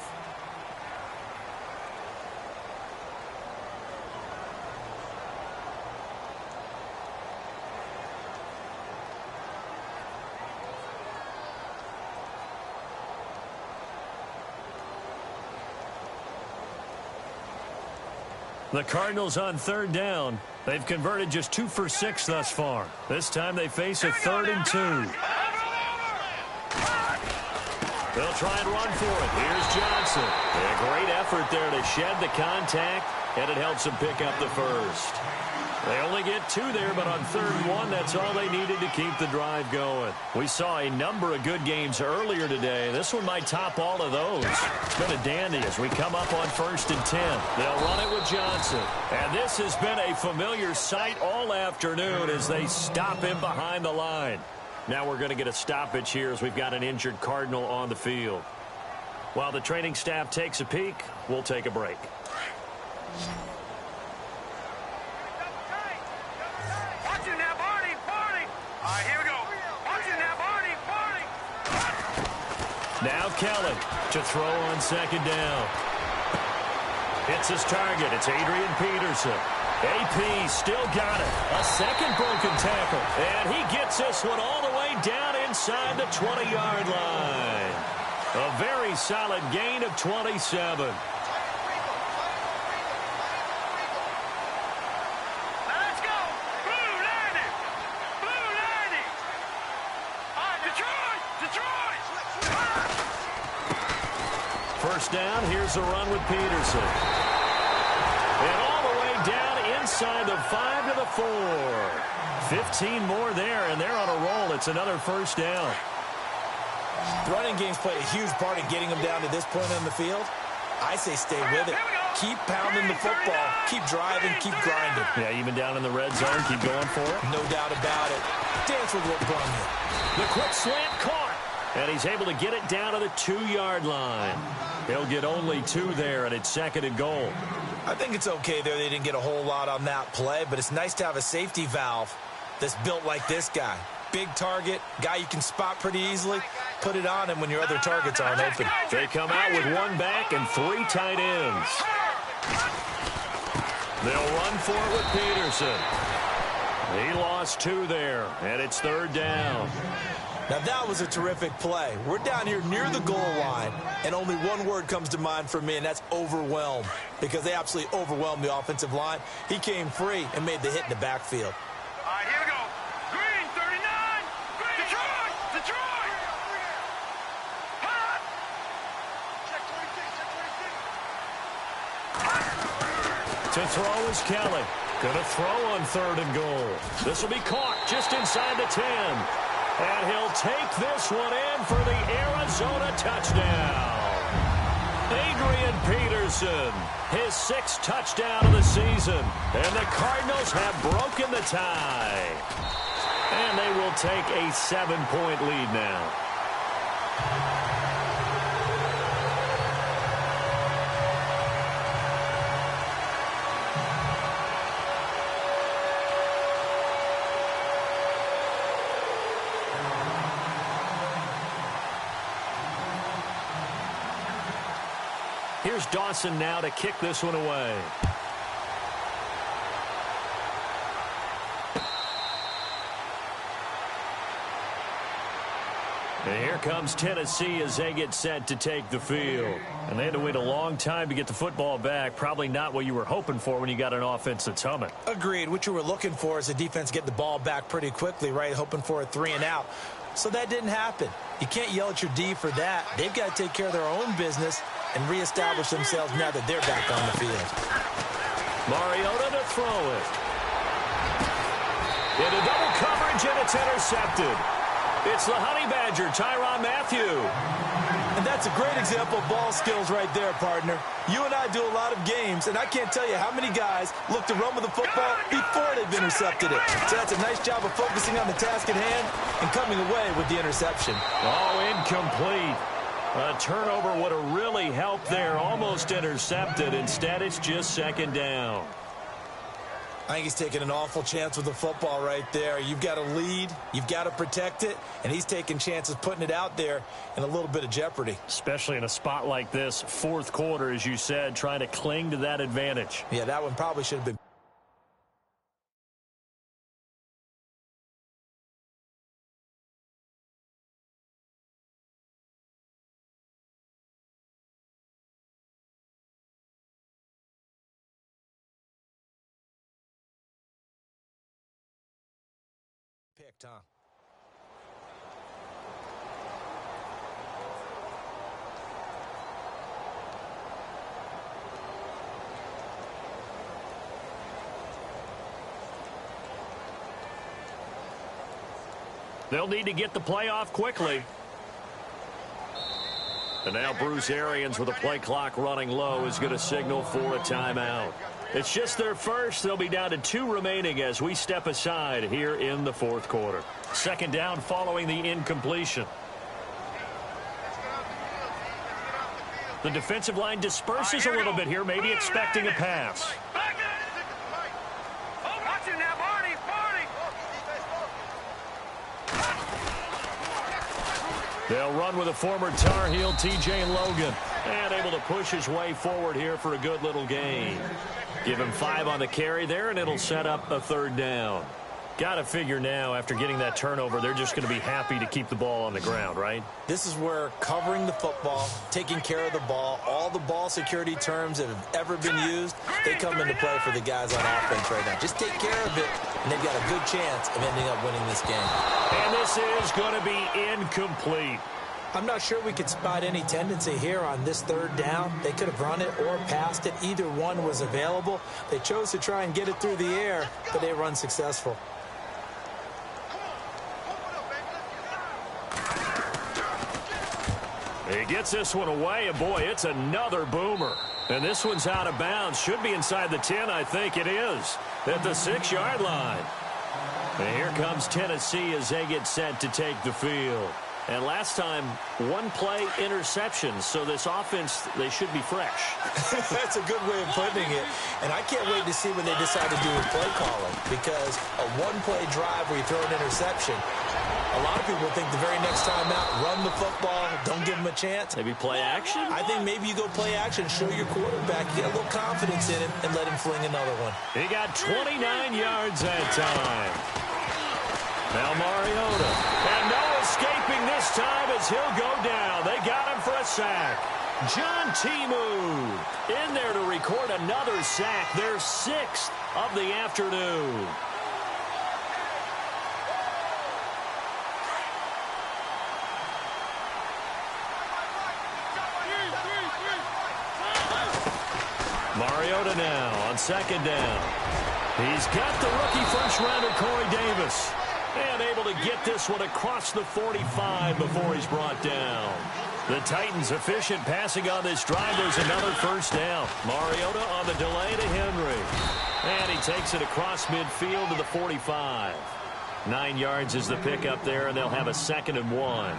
Speaker 1: The Cardinals on 3rd down. They've converted just 2 for 6 thus far. This time they face a 3rd and 2. They'll try and run for it. Here's Johnson. A great effort there to shed the contact, and it helps them pick up the first. They only get 2 there, but on 3rd and 1, that's all they needed to keep the drive going. We saw a number of good games earlier today. This one might top all of those. It's been a dandy as we come up on 1st and 10. They'll run it with Johnson. And this has been a familiar sight all afternoon as they stop him behind the line. Now we're going to get a stoppage here as we've got an injured Cardinal on the field. While the training staff takes a peek, we'll take a break. Now Kelly to throw on 2nd down. Hits his target. It's Adrian Peterson. AP still got it. A second broken tackle. And he gets this one all the way down inside the 20-yard line. A very solid gain of 27. First down, here's a run with Peterson. And all the way down inside the 5 to the 4. 15 more there, and they're on a roll. It's another first down.
Speaker 2: The running game's played a huge part in getting them down to this point on the field. I say stay with it. Keep pounding the football. Keep driving. Keep grinding.
Speaker 1: Yeah, even down in the red zone, keep going for it.
Speaker 2: No doubt about it. Dance with what brung you.
Speaker 1: The quick slant caught. And he's able to get it down to the 2-yard line. He'll get only 2 there, and it's second and goal.
Speaker 2: I think it's okay there. They didn't get a whole lot on that play, but it's nice to have a safety valve that's built like this guy. Big target, guy you can spot pretty easily. Put it on him when your other targets aren't open.
Speaker 1: They come out with 1 back and 3 tight ends. They'll run for it with Peterson. He lost 2 there, and it's third down.
Speaker 2: Now, that was a terrific play. We're down here near the goal line, and only one word comes to mind for me, and that's overwhelmed, because they absolutely overwhelmed the offensive line. He came free and made the hit in the backfield.
Speaker 3: All right, here we go. Green, 39. Green. Detroit. Hot.
Speaker 1: To throw is Kelly. Gonna throw on third and goal. This will be caught just inside the 10. And he'll take this one in for the Arizona touchdown. Adrian Peterson, his 6th touchdown of the season. And the Cardinals have broken the tie. And they will take a 7-point lead now. Here's Dawson now to kick this one away. And here comes Tennessee as they get set to take the field. And they had to wait a long time to get the football back. Probably not what you were hoping for when you got an offense that's humming.
Speaker 2: Agreed. What you were looking for is the defense get the ball back pretty quickly, right? Hoping for a 3 and out. So that didn't happen. You can't yell at your D for that. They've got to take care of their own business and reestablish themselves now that they're back on the field.
Speaker 1: Mariota to throw it. Into double coverage, and it's intercepted. It's the Honey Badger, Tyrann Mathieu.
Speaker 2: And that's a great example of ball skills right there, partner. You and I do a lot of games, and I can't tell you how many guys look to run with the football before they've intercepted it. So that's a nice job of focusing on the task at hand and coming away with the interception.
Speaker 1: Oh, incomplete. A turnover would have really helped there. Almost intercepted. Instead, it's just second down.
Speaker 2: I think he's taking an awful chance with the football right there. You've got to lead. You've got to protect it. And he's taking chances putting it out there in a little bit of jeopardy.
Speaker 1: Especially in a spot like this, fourth quarter, as you said, trying to cling to that advantage.
Speaker 2: Yeah, that one probably should have been. Picked, huh?
Speaker 1: They'll need to get the play off quickly. And now Bruce Arians, with the play clock running low, is going to signal for a timeout. It's just their first. They'll be down to 2 remaining as we step aside here in the fourth quarter. Second down following the incompletion. The defensive line disperses a little bit here, maybe expecting a pass. They'll run with a former Tar Heel, T.J. Logan. And able to push his way forward here for a good little gain. Give him 5 on the carry there, and it'll set up a 3rd down. Got to figure now, after getting that turnover, they're just going to be happy to keep the ball on the ground, right?
Speaker 2: This is where covering the football, taking care of the ball, all the ball security terms that have ever been used, they come into play for the guys on offense right now. Just take care of it, and they've got a good chance of ending up winning this game.
Speaker 1: And this is going to be incomplete.
Speaker 2: I'm not sure we could spot any tendency here on this 3rd down. They could have run it or passed it. Either one was available. They chose to try and get it through the air, but they were unsuccessful.
Speaker 1: He gets this one away, and boy, it's another boomer. And this one's out of bounds. Should be inside the 10, I think it is, at the 6-yard line. And here comes Tennessee as they get set to take the field. And last time, 1-play interception, so this offense, they should be fresh.
Speaker 2: That's a good way of putting it. And I can't wait to see when they decide to do with play calling, because a 1-play drive where you throw an interception, a lot of people think the very next time out, run the football, don't give them a chance.
Speaker 1: Maybe play action?
Speaker 2: I think maybe you go play action, show your quarterback, get a little confidence in him, and let him fling another one.
Speaker 1: He got 29 yards that time. Now Mariota. And no escaping this time as he'll go down. They got him for a sack. John Timu in there to record another sack. Their 6th of the afternoon. Mariota now on 2nd down. He's got the rookie first-rounder Corey Davis. And able to get this one across the 45 before he's brought down. The Titans efficient passing on this drive. There's another 1st down. Mariota on the delay to Henry. And he takes it across midfield to the 45. 9 yards is the pickup there, and they'll have a 2nd and 1.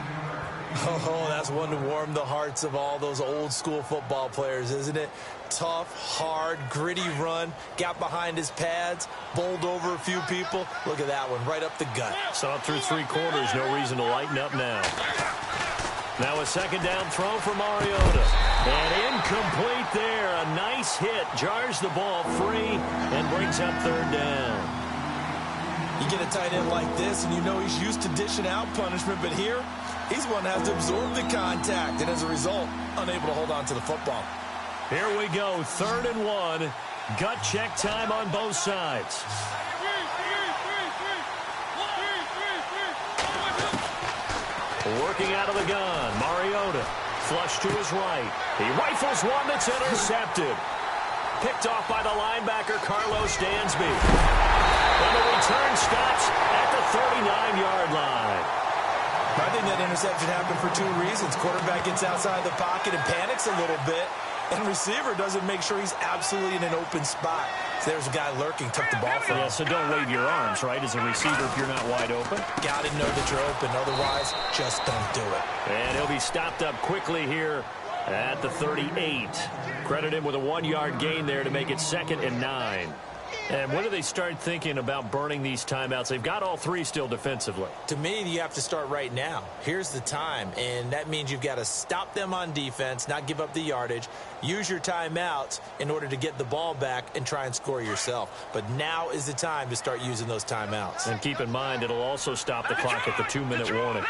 Speaker 2: Oh, that's one to warm the hearts of all those old-school football players, isn't it? Tough, hard, gritty run, got behind his pads, bowled over a few people. Look at that one, right up the gut.
Speaker 1: Saw it through 3 quarters, no reason to lighten up now. Now a 2nd down throw for Mariota. And incomplete there. A nice hit, jars the ball free, and brings up 3rd down.
Speaker 2: You get a tight end like this, and you know he's used to dishing out punishment, but here, he's one that has to absorb the contact, and as a result, unable to hold on to the football.
Speaker 1: Here we go, 3rd and 1. Gut check time on both sides. Working out of the gun, Mariota. Flush to his right. He rifles one that's intercepted. Picked off by the linebacker, Carlos Dansby. And the return stops at the 39-yard line.
Speaker 2: I think that interception happened for 2 reasons. Quarterback gets outside the pocket and panics a little bit, and receiver doesn't make sure he's absolutely in an open spot. So there's a guy lurking, took the ball from him.
Speaker 1: Yeah, so don't wave your arms, right, as a receiver if you're not wide open.
Speaker 2: Got to know that you're open. Otherwise, just don't do it.
Speaker 1: And he'll be stopped up quickly here at the 38. Credit him with a 1-yard gain there to make it 2nd and 9. And when do they start thinking about burning these timeouts? They've got all 3 still defensively.
Speaker 2: To me, you have to start right now. Here's the time, and that means you've got to stop them on defense, not give up the yardage, use your timeouts in order to get the ball back and try and score yourself. But now is the time to start using those timeouts.
Speaker 1: And keep in mind, it'll also stop the clock at the 2-minute warning.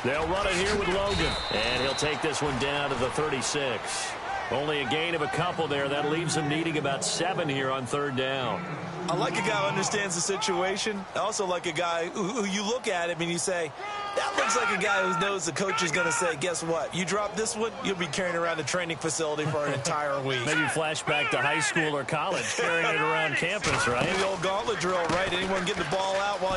Speaker 1: They'll run it here with Logan. And he'll take this one down to the 36. Only a gain of a couple there. That leaves them needing about 7 here on 3rd down.
Speaker 2: I like a guy who understands the situation. I also like a guy who you look at him and you say, that looks like a guy who knows the coach is going to say, guess what? You drop this one, you'll be carrying around the training facility for an entire week.
Speaker 1: Maybe flashback to high school or college, carrying it around campus, right?
Speaker 2: The old gauntlet drill, right? Anyone get the ball out while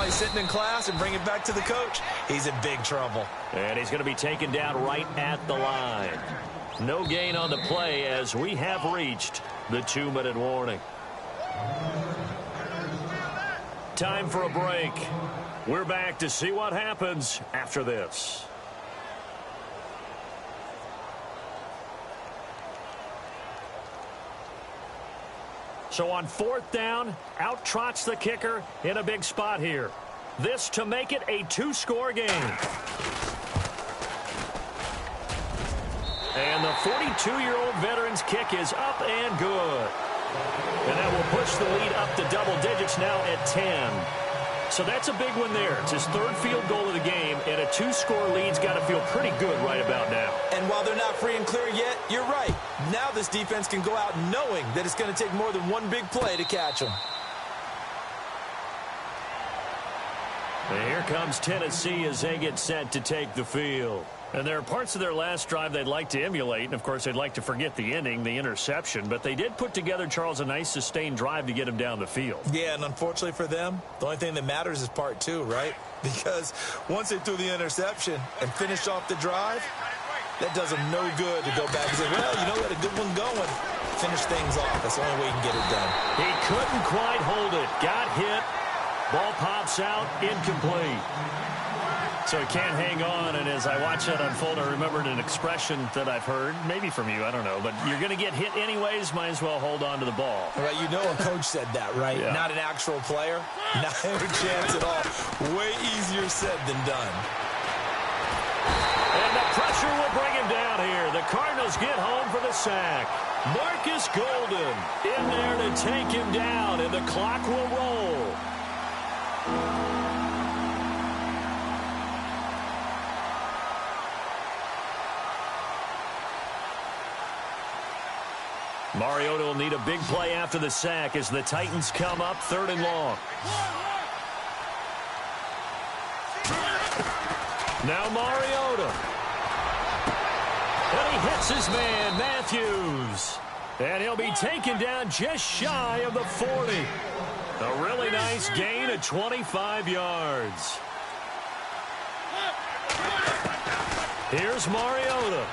Speaker 2: he's sitting in class and bring it back to the coach? He's in big trouble.
Speaker 1: And he's going to be taken down right at the line. No gain on the play as we have reached the 2-minute warning. Time for a break. We're back to see what happens after this. So on 4th down, out trots the kicker in a big spot here. This to make it a two-score game. And the 42-year-old veteran's kick is up and good. And that will push the lead up to double digits now at 10. So that's a big one there. It's his third field goal of the game, and a two-score lead's got to feel pretty good right about now.
Speaker 2: And while they're not free and clear yet, you're right. Now this defense can go out knowing that it's going to take more than one big play to catch them.
Speaker 1: And here comes Tennessee as they get set to take the field. And there are parts of their last drive they'd like to emulate, and, of course, they'd like to forget the ending, the interception. But they did put together, Charles, a nice sustained drive to get him down the field.
Speaker 2: Yeah, and unfortunately for them, the only thing that matters is part two, right? Because once they threw the interception and finished off the drive, that does them no good to go back and say, well, you know, we had a good one going. Finish things off. That's the only way you can get it done.
Speaker 1: He couldn't quite hold it. Got hit. Ball pops out. Incomplete. So he can't hang on, and as I watch that unfold, I remembered an expression that I've heard, maybe from you, I don't know, but you're going to get hit anyways, might as well hold on to the ball.
Speaker 2: Right, you know a coach said that, right?
Speaker 1: Yeah.
Speaker 2: Not an actual player. Not a chance at all. Way easier said than done.
Speaker 1: And the pressure will bring him down here. The Cardinals get home for the sack. Marcus Golden in there to take him down, and the clock will roll. Mariota will need a big play after the sack as the Titans come up 3rd and long. Now Mariota. And he hits his man, Matthews. And he'll be taken down just shy of the 40. A really nice gain of 25 yards. Here's Mariota.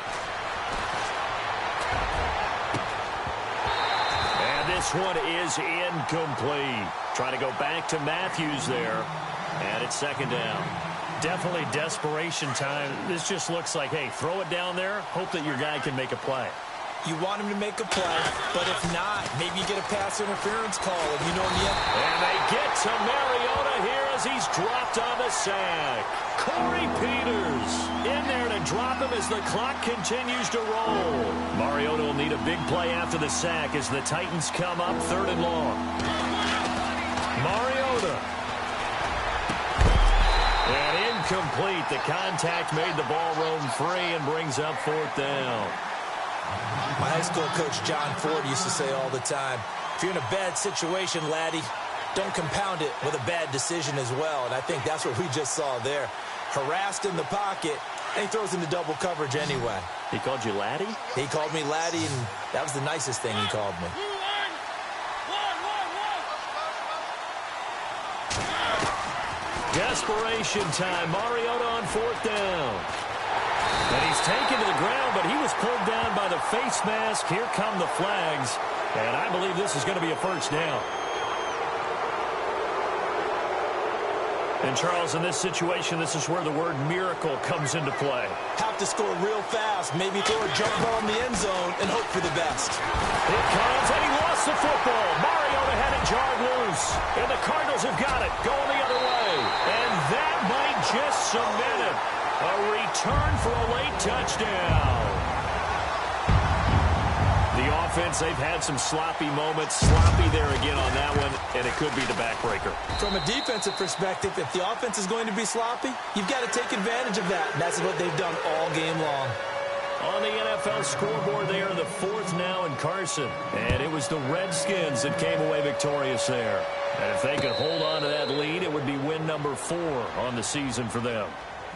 Speaker 1: This one is incomplete. Trying to go back to Matthews there. And it's 2nd down. Definitely desperation time. This just looks like, hey, throw it down there. Hope that your guy can make a play.
Speaker 2: You want him to make a play, but if not, maybe you get a pass interference call if you know him yet.
Speaker 1: And they get to Mariota here as he's dropped on the sack. Corey Peters in there to drop him as the clock continues to roll. Mariota will need a big play after the sack as the Titans come up 3rd and long. Mariota. And incomplete. The contact made the ball roam free and brings up 4th down.
Speaker 2: My high school coach, John Ford, used to say all the time, if you're in a bad situation, laddie, don't compound it with a bad decision as well. And I think that's what we just saw there. Harassed in the pocket, and he throws into double coverage anyway.
Speaker 1: He called you laddie?
Speaker 2: He called me laddie, and that was the nicest thing he called me.
Speaker 1: Desperation time. Mariota on 4th down. And he's taken to the ground, but he was pulled down by the face mask. Here come the flags. And I believe this is going to be a 1st down. And, Charles, in this situation, this is where the word miracle comes into play.
Speaker 2: Have to score real fast, maybe throw a jump ball in the end zone and hope for the best.
Speaker 1: It comes, and he lost the football. Mariota had it jarred loose. And the Cardinals have got it, going the other way. And that might just cement it. A return for a late touchdown. The offense, they've had some sloppy moments. Sloppy there again on that one, and it could be the backbreaker.
Speaker 2: From a defensive perspective, if the offense is going to be sloppy, you've got to take advantage of that. And that's what they've done all game long.
Speaker 1: On the NFL scoreboard, they are the 4th now in Carson. And it was the Redskins that came away victorious there. And if they could hold on to that lead, it would be win number 4 on the season for them.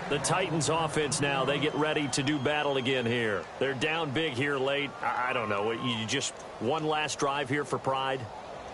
Speaker 1: The Titans offense now, they get ready to do battle again here. They're down big here late. I don't know. You just one last drive here for pride?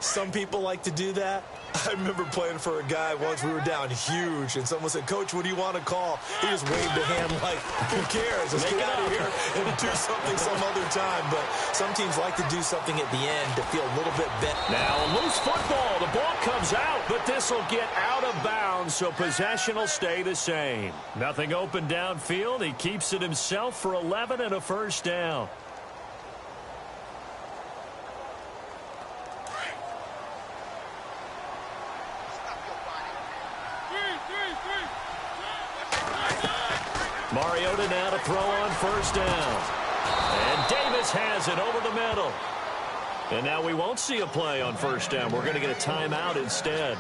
Speaker 2: Some people like to do that. I remember playing for a guy once. We were down huge, and someone said, Coach, what do you want to call? He just waved a hand like, who cares? Let's get out of here and do something some other time. But some teams like to do something at the end to feel a little bit better.
Speaker 1: Now, loose football. The ball comes out, but this will get out of bounds, so possession will stay the same. Nothing open downfield. He keeps it himself for 11 and a 1st down. Mariota now to throw on first down. And Davis has it over the middle. And now we won't see a play on first down. We're going to get a timeout instead,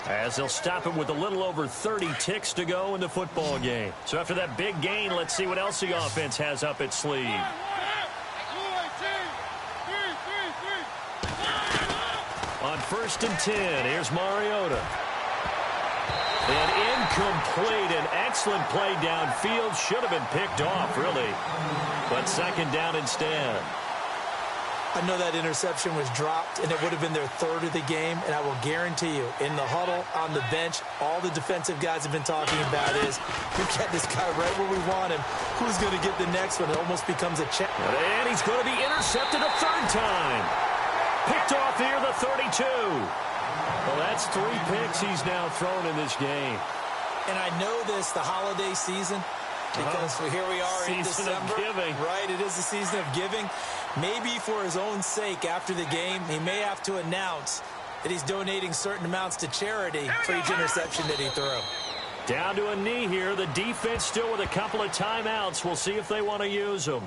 Speaker 1: as they'll stop it with a little over 30 ticks to go in the football game. So after that big gain, let's see what else the offense has up its sleeve. On first and 10, here's Mariota. And incomplete. An excellent play downfield. Should have been picked off, really. But second down instead.
Speaker 2: I know that interception was dropped, and it would have been their third of the game, and I will guarantee you, in the huddle, on the bench, all the defensive guys have been talking about is, we get this guy right where we want him. Who's going to get the next one? It almost becomes a check.
Speaker 1: And he's going to be intercepted a third time. Picked off near the 32. Well, that's 3 picks he's now thrown in this game.
Speaker 2: And I know this, the holiday season, because here we are in December.
Speaker 1: Season of giving.
Speaker 2: Right, it is the season of giving. Maybe for his own sake after the game, he may have to announce that he's donating certain amounts to charity for each interception that he threw.
Speaker 1: Down to a knee here. The defense still with a couple of timeouts. We'll see if they want to use them.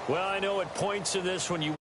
Speaker 1: Well, I know at points in this when you